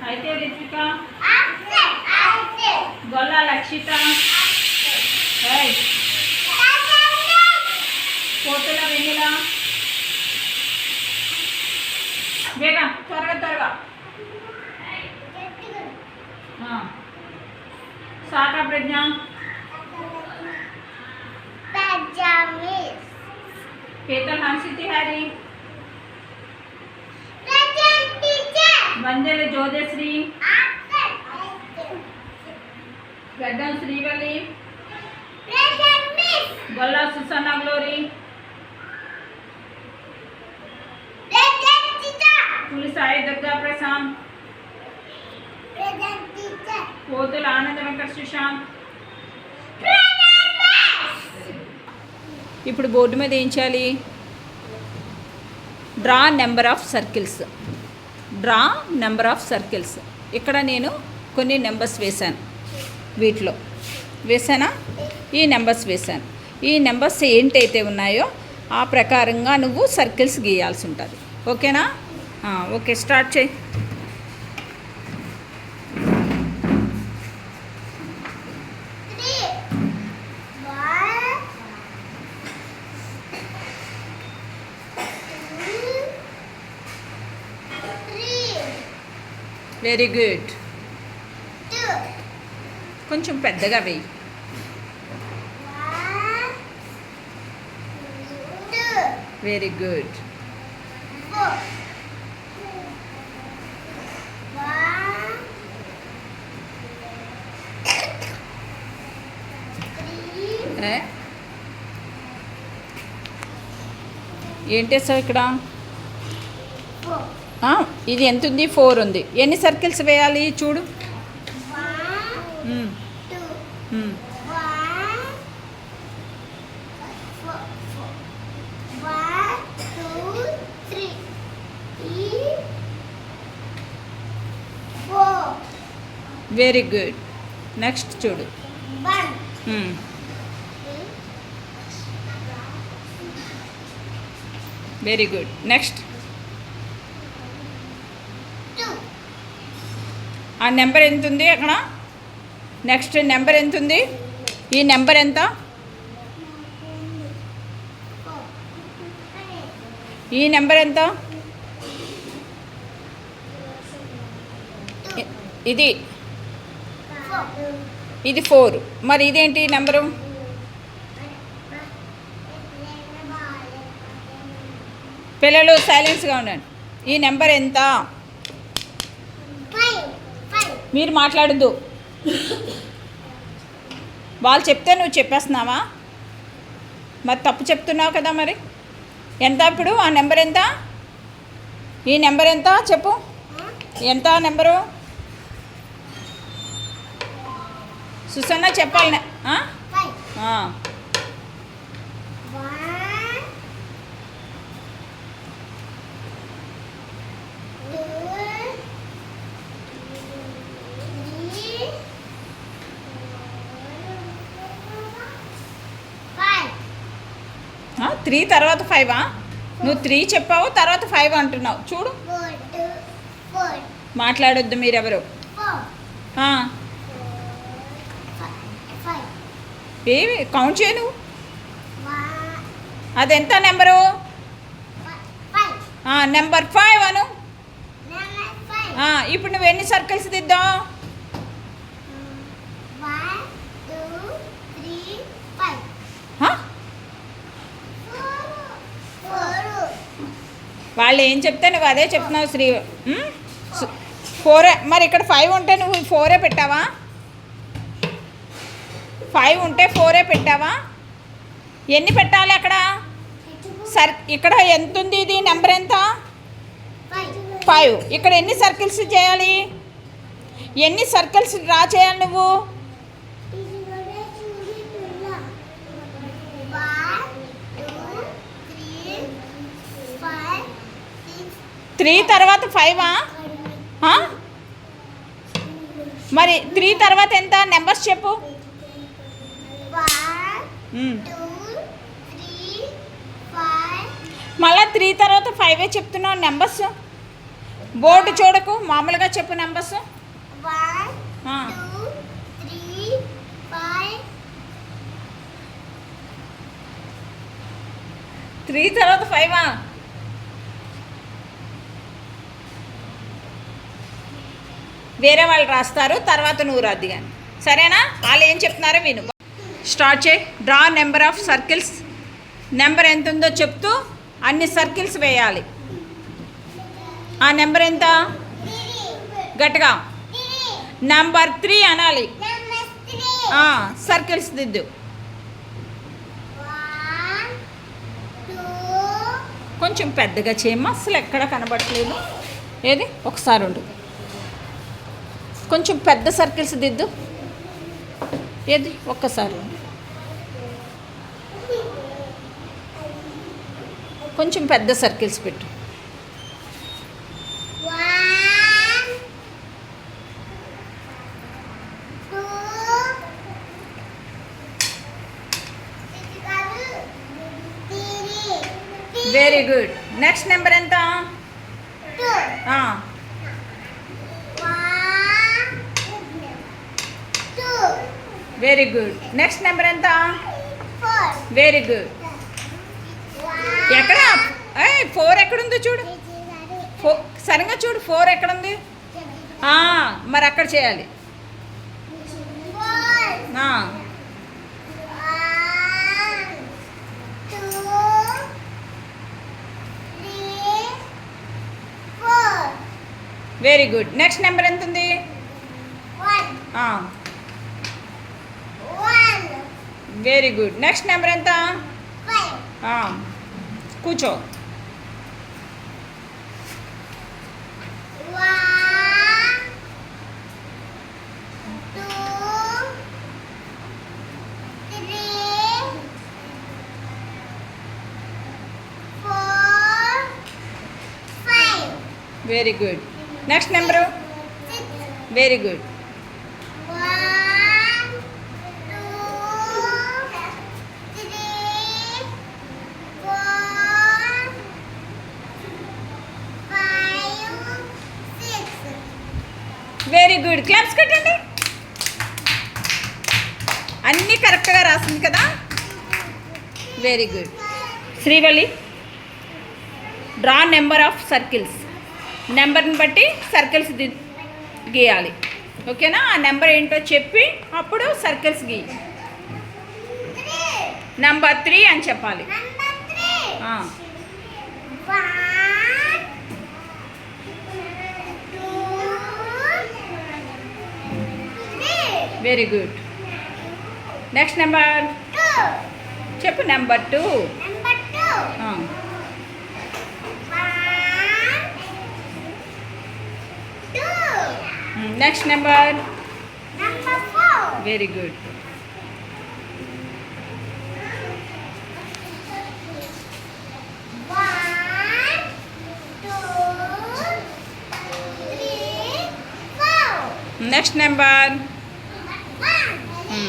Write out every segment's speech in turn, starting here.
అయితే రిత్విక గొల్ల లక్షిత కోతుల వెన్నెల వేగా త్వరగా త్వరగా సాకా ప్రజ్ఞ केतन हंसी तिहारी मंजल जोधश्री गड्डम श्रीवली गोल्ला सुसन्ना ग्लोरी पुलिस साई दुर्गा प्रशांत कोतुल आनंद वेंकट सुशांत ఇప్పుడు బోర్డు మీద ఏం చేయాలి draw number of circles draw number of circles ఇక్కడ నేను కొన్ని నెంబర్స్ వేశాను వీటిలో వేసానా ఈ నెంబర్స్ వేశాను ఈ నెంబర్స్ ఏంటైతే ఉన్నాయో ఆ ప్రకారంగా నువ్వు సర్కిల్స్ గీయాల్సి ఉంటుంది ఓకేనా ఓకే స్టార్ట్ చేయి వెరీ గుడ్ కొంచెం పెద్దగా వెయ్యి వెరీ గుడ్ ఏంటేసావు ఇక్కడ ఇది ఎంత ఉంది 4 ఉంది ఎన్ని సర్కిల్స్ వేయాలి చూడు వెరీ గుడ్ నెక్స్ట్ చూడు వెరీ గుడ్ నెక్స్ట్ ఆ నెంబర్ ఎంత ఉంది అక్కడ నెక్స్ట్ నెంబర్ ఎంత ఉంది ఈ నెంబర్ ఎంత ఈ నెంబర్ ఎంత ఇది ఇది 4 మరి ఇదేంటి నెంబరు పిల్లలు సైలెన్స్గా ఉండండి ఈ నెంబర్ ఎంత మీరు మాట్లాడద్దు వాళ్ళు చెప్తే నువ్వు చెప్పేస్తున్నావా మరి తప్పు చెప్తున్నావు కదా మరి ఎంత ఇప్పుడు ఆ నెంబర్ ఎంత ఈ నెంబర్ ఎంత చెప్పు ఎంత నెంబరు సుసన్న చెప్పాలి త్రీ తర్వాత 5 నువ్వు 3 చెప్పావు తర్వాత 5 అంటున్నావు చూడు మాట్లాడొద్దు మీరెవరు ఏమి కౌంట్ చేయ నువ్వు అదెంత నెంబరు నెంబర్ 5 అను ఇప్పుడు నువ్వు ఎన్ని సర్కిల్స్ దిద్దావు వాళ్ళు ఏం చెప్తే నువ్వు అదే చెప్తున్నావు శ్రీ. 4 మరి ఇక్కడ 5 ఉంటే నువ్వు 4 పెట్టావా? 5 ఉంటే 4 పెట్టావా? ఎన్ని పెట్టాలి అక్కడ? ఇక్కడ ఎంత ఉంది? ఇది నెంబర్ ఎంత? 5. ఇక్కడ ఎన్ని సర్కిల్స్ చేయాలి? ఎన్ని సర్కిల్స్ డ్రా చేయాలి నువ్వు? 3 తర్వాత 5ఆ? మరి 3 తర్వాత ఎంత? నెంబర్స్ చెప్పు. 1 2 3 5. మళ్ళీ 3 తర్వాత 5 చెప్తున్నావు నెంబర్స్. బోర్డు చూడకు, మామూలుగా చెప్పు నెంబర్స్. 1 2 3 5. 3 తర్వాత 5ఆ? వేరే వాళ్ళు రాస్తారు, తర్వాత నువ్వు రాద్ది కానీ, సరేనా? వాళ్ళు ఏం చెప్తున్నారో విను. స్టార్ట్ చేయి. Draw number of circles. Number ఎంత ఉందో చెప్తూ అన్ని సర్కిల్స్ వేయాలి. ఆ నెంబర్ ఎంత? గట్టిగా నెంబర్ 3 అనాలి. సర్కిల్స్ దిద్దు. 1 2. కొంచెం పెద్దగా చేయమ్మా, అసలు ఎక్కడ కనబడట్లేదు. ఏది? ఒకసారి ఉండు. కొంచెం పెద్ద సర్కిల్స్ దిద్దు. ఏది? ఒక్కసారి కొంచెం పెద్ద సర్కిల్స్ పెట్టు. 1 2 3. Very good. నెక్స్ట్ నెంబర్ ఎంత? 2. 1 2. Very good. నెక్స్ట్ నెంబర్ ఎంత? 4. Very good. ఎక్కడ? 4 ఎక్కడుందో చూడు. సరిగా చూడు, 4 ఎక్కడుంది? మరి అక్కడ చేయాలి. 1 2 3 4. Very good. నెక్స్ట్ నెంబర్ ఎంత ఉంది? 1 వెరీ గుడ్. నెక్స్ట్ నెంబర్ ఎంత? 5. కూర్చో. 1 2 3 4 5. Very good. Next number? 6. Very good. 1 2 3 4 5 6. Very good. Claps కట్టండి. అన్నీ కరెక్ట్గా రాసింది కదా? Very good. Srivalli, draw number of circles. నెంబర్ని బట్టి సర్కిల్స్ గీయాలి. ఓకేనా? ఆ నెంబర్ ఏంటో చెప్పి అప్పుడు సర్కిల్స్ గీ. 3. నెంబర్ 3 అని చెప్పాలి. Number 3. ఆ, 1 2 3. Very good. Next number 2. చెప్పు. Number 2. Number 2. 1 2. Next number. Number 4. Very good. 1 2 3 4. Next number. 1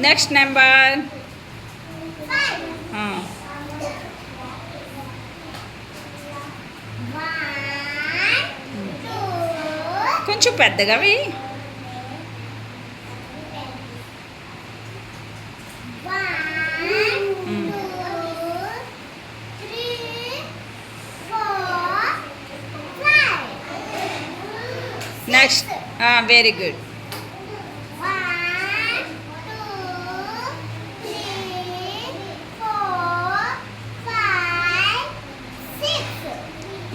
next number. 5. 1 2 కొంచెం పెద్దగా వెయ్యి. 1 2 3 4 5. Next. Very good. 1 2 3 4 5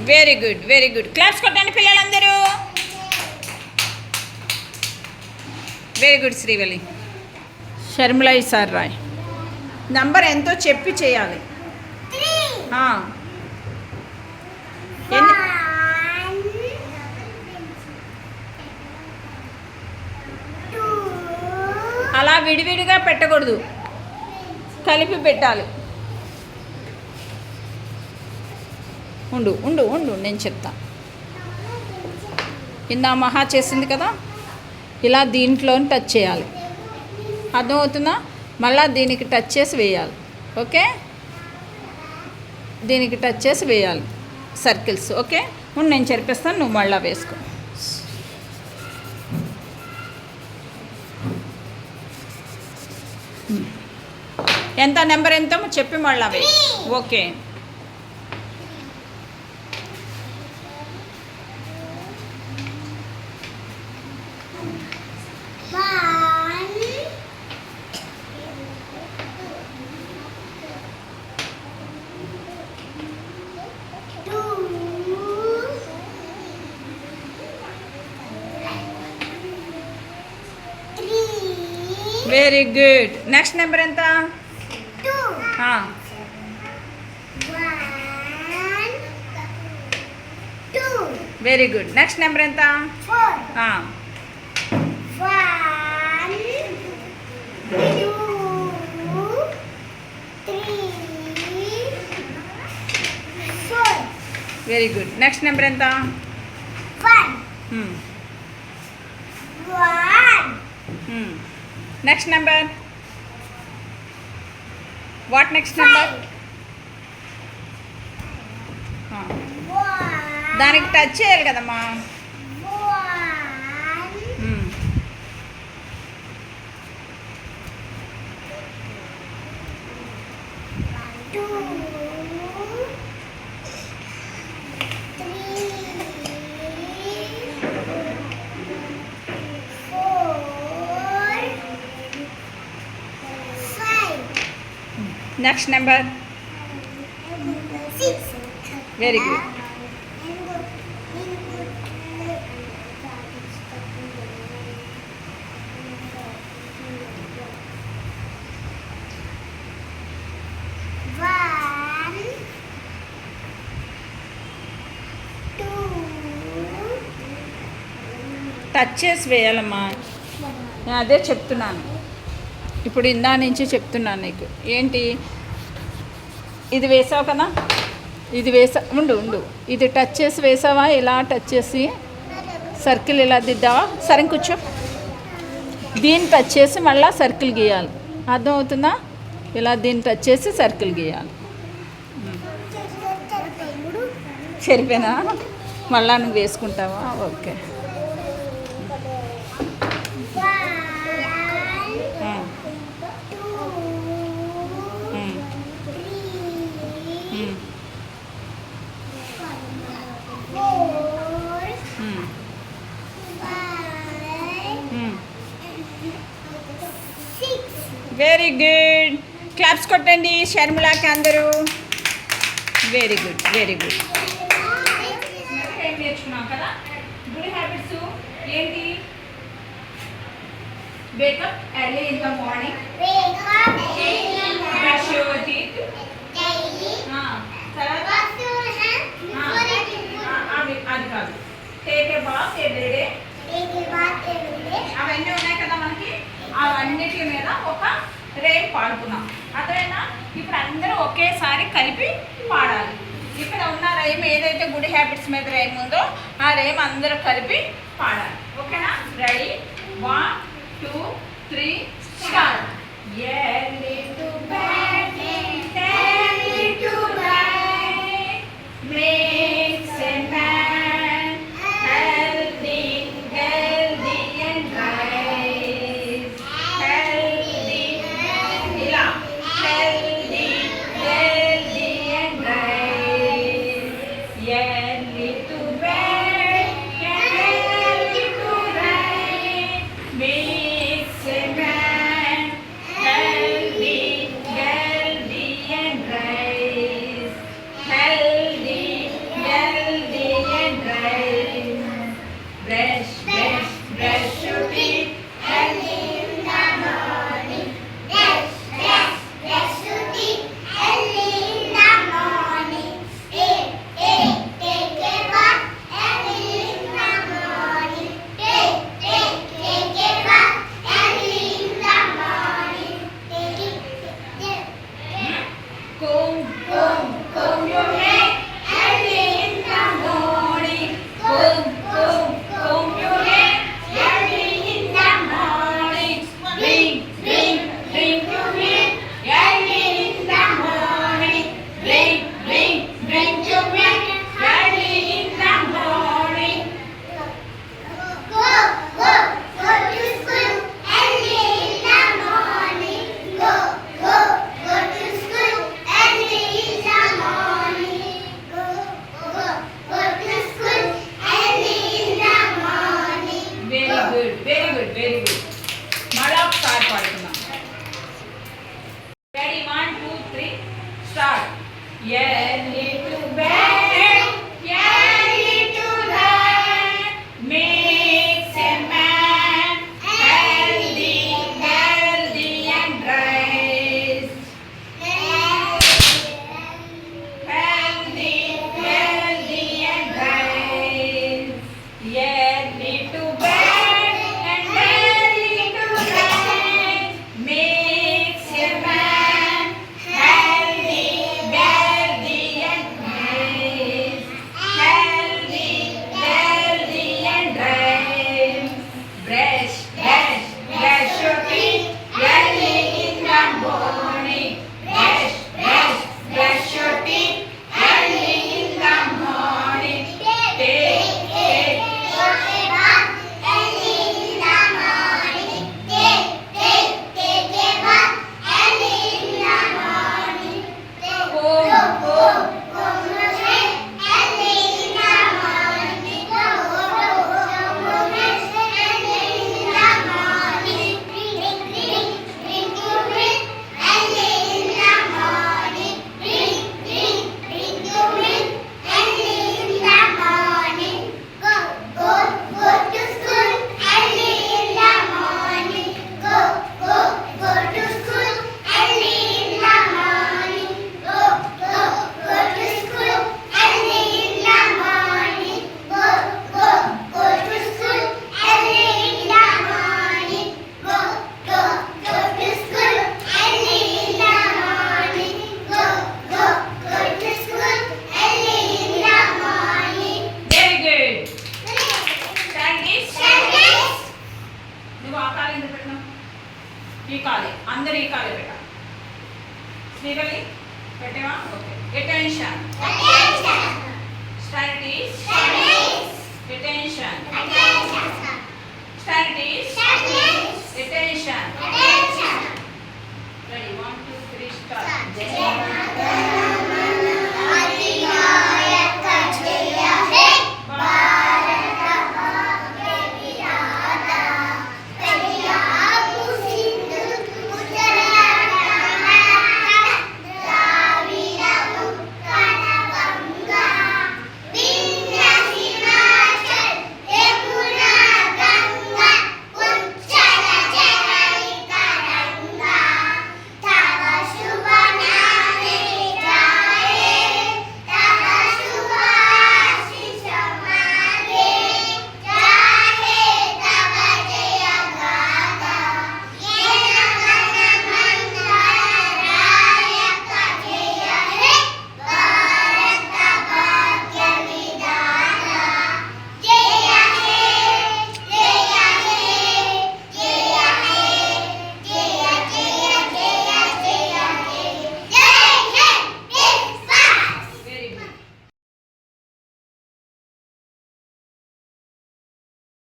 very good, very good. Claps కొట్టండి పిల్లలందరూ. Very good Srivalli. షర్మిల ఈసారి రాయ్. నంబర్ ఎంతో చెప్పి చేయాలి. ఆ. ఎన్ని అలా విడివిడిగా పెట్టకూడదు, కలిపి పెట్టాలి. ఉండు ఉండు ఉండు నేను చెప్తా. ఇందా మహా చేసింది కదా, ఇలా దీంట్లో టచ్ చేయాలి. అర్థమవుతుందా? మళ్ళీ దీనికి టచ్ చేసి వేయాలి. ఓకే, దీనికి టచ్ చేసి వేయాలి సర్కిల్స్. ఓకే, నేను చెరిపిస్తాను, నువ్వు మళ్ళీ వేసుకో. ఎంత నెంబర్ ఎంతో చెప్పి మళ్ళీ వే. Okay, very good. Next number ఎంత? Very good. నెక్స్ట్ నెంబర్ ఎంత? 1 2 3 4. Very good. నెక్స్ట్ నెంబర్ ఎంత? 1 1 next number. What next number? దానికి టచ్ చేయాలి కదమ్మా. 1 2 3 4 5 next number. 6. Very good. Touch చేసి వేయాలమ్మా. నేను అదే చెప్తున్నాను ఇప్పుడు, ఇందా నుంచి చెప్తున్నాను నీకు. ఏంటి ఇది వేసావు కదా, ఇది ఉండు ఉండు, ఇది టచ్ చేసి వేసావా? ఇలా టచ్ చేసి సర్కిల్ ఇలా దిద్దావా? సరే కూర్చో. దీన్ని టచ్ చేసి మళ్ళీ సర్కిల్ గీయాలి. అర్థమవుతుందా? ఇలా దీన్ని టచ్ చేసి సర్కిల్ గీయాలి. సరిపోయినా మళ్ళా నువ్వు వేసుకుంటావా? ఓకే. Very good. క్లాప్స్ కొట్టండి షర్మిలాకి అందరూ. Very good, very good. ఏం నేర్చుకున్నాం కదా? గుడ్ హ్యాబిట్స్ ఏంటి? Wake up early in the morning, brush your teeth, తర్వాత అది కాదు, టేక్ ఏ బాత్ ఎవ్రీడే. అవన్నీ ఉన్నాయి కదా మనకి, అవన్నిటి మీద ఒక రేమ్ పాడుకున్నాం. అదేనా? ఇప్పుడు అందరూ ఒకేసారి కలిపి పాడాలి. ఇక్కడ ఉన్న రేమ్ ఏదైతే గుడ్ హ్యాబిట్స్ మీద రేమ్ ఉందో ఆ రేమ్ అందరూ కలిపి పాడాలి. ఓకేనా? Ready? 1 2 3 start. Early to bed, early to bed, makes a man healthy, healthy and rise. Healthy, ఇలా healthy, healthy and rise. Early to bed, early to rise, makes a man healthy. ఒకసారి పాడుకుందాం. Ready 1 2 3 start. Early to bed early to rise makes a man healthy healthy and rise. Healthy, healthy and rise. Early to bed and early to rise makes a man healthy, wealthy and wise. Healthy, wealthy and wise. Brush, brush, brush your teeth early in the morning. Brush, brush, brush your teeth early in the morning. Take, take, home, home. Very good. Stand this. నువ్వు ఆ కాలు ఎందుకు పెట్టినావు? ఈ కాలే అందరు ఈ కాలే పెట్టా. శ్రీవల్లి పెట్టావా? Okay. Attention. Stand this. Attention. Stand this. Attention. Ready 1 2 3 start.